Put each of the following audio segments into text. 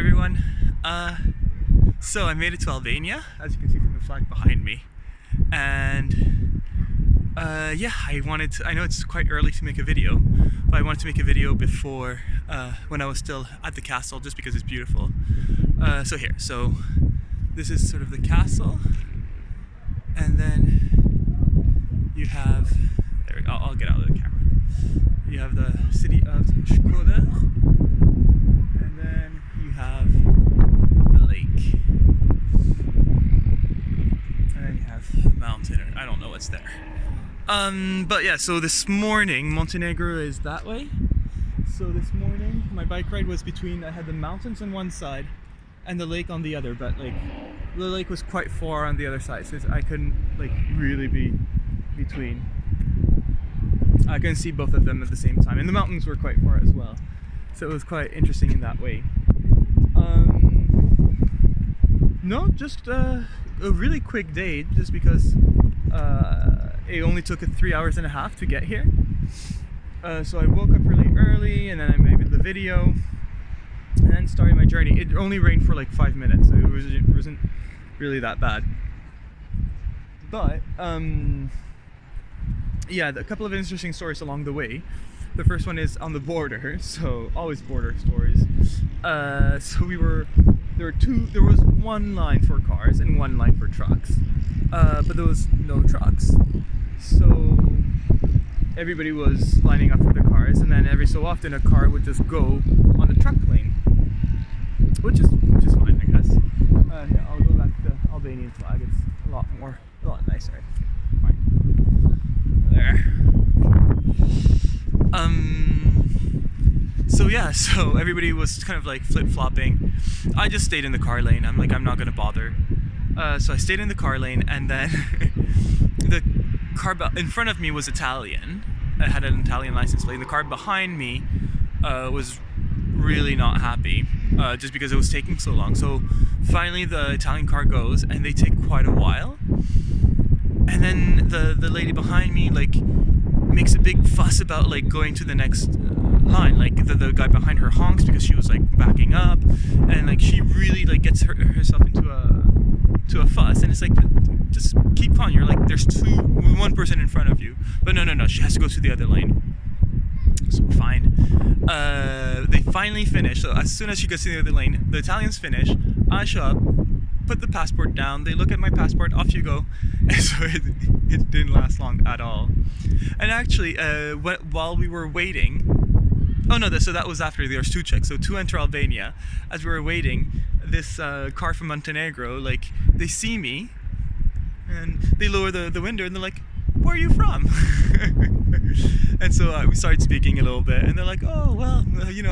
everyone. So I made it to Albania, as you can see from the flag behind me, and yeah, I know it's quite early to make a video, but I wanted to make a video before when I was still at the castle, just because it's beautiful. So this is sort of the castle, and then you have, there we go, I'll get out of the camera. You have the city of Shkodër, and then you have the lake, and then you have a mountain, or I don't know what's there. But yeah, so this morning, Montenegro is that way. So this morning, my bike ride was between, I had the mountains on one side and the lake on the other, but like, the lake was quite far on the other side, so I couldn't like really be between. I couldn't see both of them at the same time, and the mountains were quite far as well, so it was quite interesting in that way. No, just a really quick day, just because it only took 3 hours and a half to get here. So I woke up really early, and then I made the video, and then started my journey. It only rained for like 5 minutes, so it wasn't really that bad. But yeah, a couple of interesting stories along the way. The first one is on the border, so always border stories. So there was one line for cars and one line for trucks, but there was no trucks. So everybody was lining up for the cars, and then every so often a car would just go on the truck lane, which is fine, I guess. Yeah, I'll go back to the Albanian flag. It's a lot nicer. Fine. There. So yeah, so everybody was kind of like flip-flopping. I just stayed in the car lane. I'm like, I'm not gonna bother. So I stayed in the car lane, and then the car in front of me was Italian. I had an Italian license plate. The car behind me was really not happy, just because it was taking so long. So finally the Italian car goes, and they take quite a while. And then the lady behind me like makes a big fuss about like going to the next line. Like the guy behind her honks because she was like backing up, and like she really like gets herself into a fuss. And it's like, just keep on. You're like, there's one person in front of you, but no, she has to go to the other lane. So fine. They finally finish. So as soon as she gets to the other lane, the Italians finish. I show up, put the passport down, they look at my passport, off you go. And so it didn't last long at all. And actually, while we were waiting, so that was after there was 2 checks, so to enter Albania, as we were waiting, this car from Montenegro, like, they see me, and they lower the window, and they're like, where are you from? And so we started speaking a little bit, and they're like, oh, well,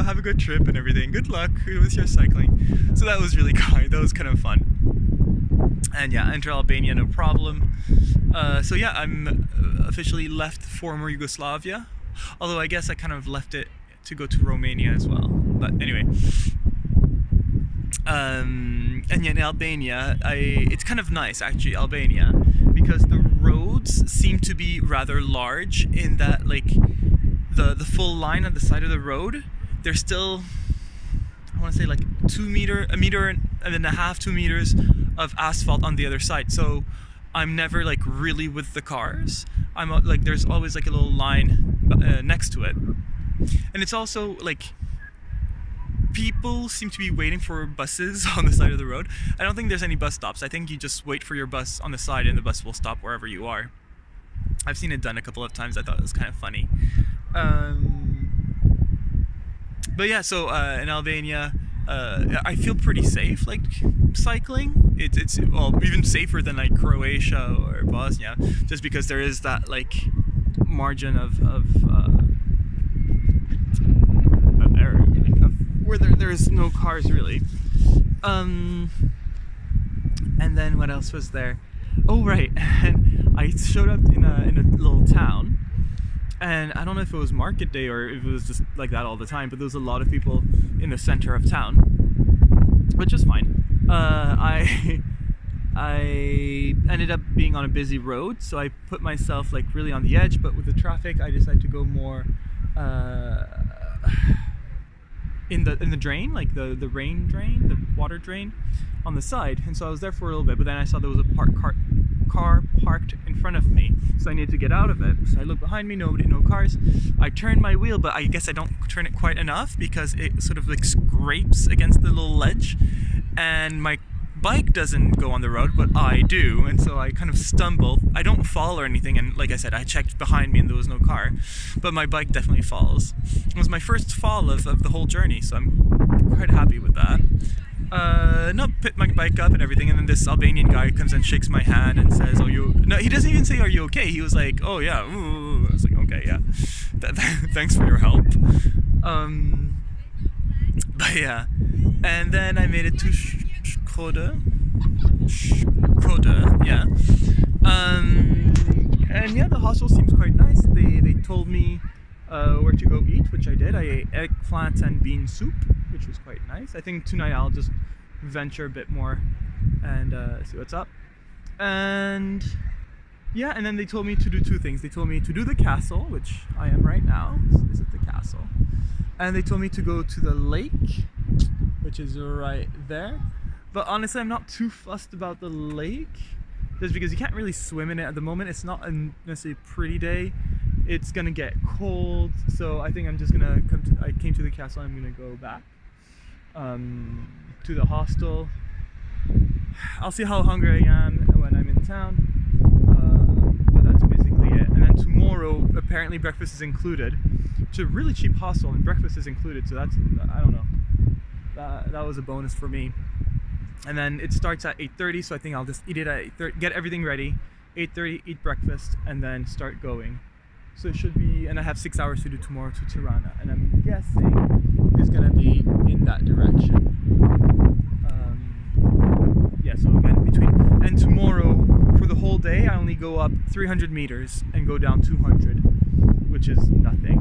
have a good trip and everything. Good luck with your cycling. So that was really kind. That was kind of fun. And yeah, enter Albania, no problem. So yeah, I'm officially left former Yugoslavia. Although I guess I kind of left it to go to Romania as well. But anyway. And yeah, in Albania, it's kind of nice, actually, Albania, because the roads seem to be rather large, in that like the full line on the side of the road, there's still, I want to say like 1.5 meters, 2 meters of asphalt on the other side. So I'm never like really with the cars. I'm like, there's always like a little line next to it. And it's also like, people seem to be waiting for buses on the side of the road. I don't think there's any bus stops. I think you just wait for your bus on the side, and the bus will stop wherever you are. I've seen it done a couple of times. I thought it was kind of funny. But yeah, so in Albania, I feel pretty safe, like, cycling. It's well, even safer than like Croatia or Bosnia, just because there is that like margin of error, like, where there's no cars really. And then what else was there? Oh right, and I showed up in a little town, and I don't know if it was market day or if it was just like that all the time, but there was a lot of people in the center of town, which is fine. I ended up being on a busy road, so I put myself like really on the edge, but with the traffic I decided to go more in the drain, like the rain drain, the water drain on the side. And so I was there for a little bit, but then I saw there was a car parked in front of me, so I needed to get out of it. So I looked behind me, no cars. I turned my wheel, but I guess I don't turn it quite enough because it sort of like scrapes against the little ledge, and my bike doesn't go on the road, but I do, and so I kind of stumble. I don't fall or anything, and like I said, I checked behind me and there was no car, but my bike definitely falls. It was my first fall of the whole journey, so I'm quite happy with that. Pick my bike up and everything, and then this Albanian guy comes and shakes my hand and says, no, he doesn't even say, are you okay? He was like, oh yeah, ooh. I was like, okay, yeah, thanks for your help. But yeah, and then I made it to Shkodër, yeah. And yeah, the hostel seems quite nice. They told me where to go eat, which I did. I ate eggplant and bean soup, which was quite nice. I think tonight I'll just venture a bit more and see what's up. And yeah, and then they told me to do two things. They told me to do the castle, which I am right now. This is the castle. And they told me to go to the lake, which is right there. But honestly, I'm not too fussed about the lake, just because you can't really swim in it at the moment. It's not a necessarily pretty day. It's gonna get cold, so I think I'm just gonna I came to the castle and I'm gonna go back to the hostel. I'll see how hungry I am when I'm in town, but that's basically it. And then tomorrow, apparently breakfast is included. It's a really cheap hostel and breakfast is included, so that's, I don't know, that was a bonus for me. And then it starts at 8:30, so I think I'll just eat it at 8:30, get everything ready, 8:30, eat breakfast, and then start going. So it should be, and I have 6 hours to do tomorrow to Tirana, and I'm guessing it's gonna be in that direction. Yeah, so again, between, and tomorrow, for the whole day, I only go up 300 meters and go down 200, which is nothing.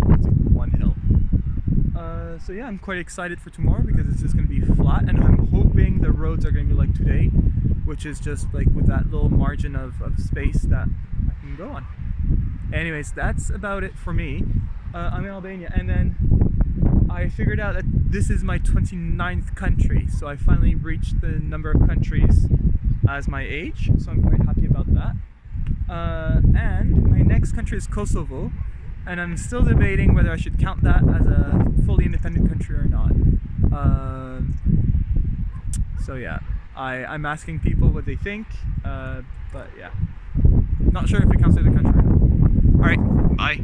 It's like one hill. So yeah, I'm quite excited for tomorrow because it's just going to be flat, and I'm hoping the roads are going to be like today, which is just like with that little margin of space that I can go on. Anyways, that's about it for me. I'm in Albania, and then I figured out that this is my 29th country, so I finally reached the number of countries as my age, so I'm quite happy about that. And my next country is Kosovo, and I'm still debating whether I should count that as a fully independent country or not. So yeah, I'm asking people what they think, but yeah, not sure if it counts as a country or not. Alright, bye.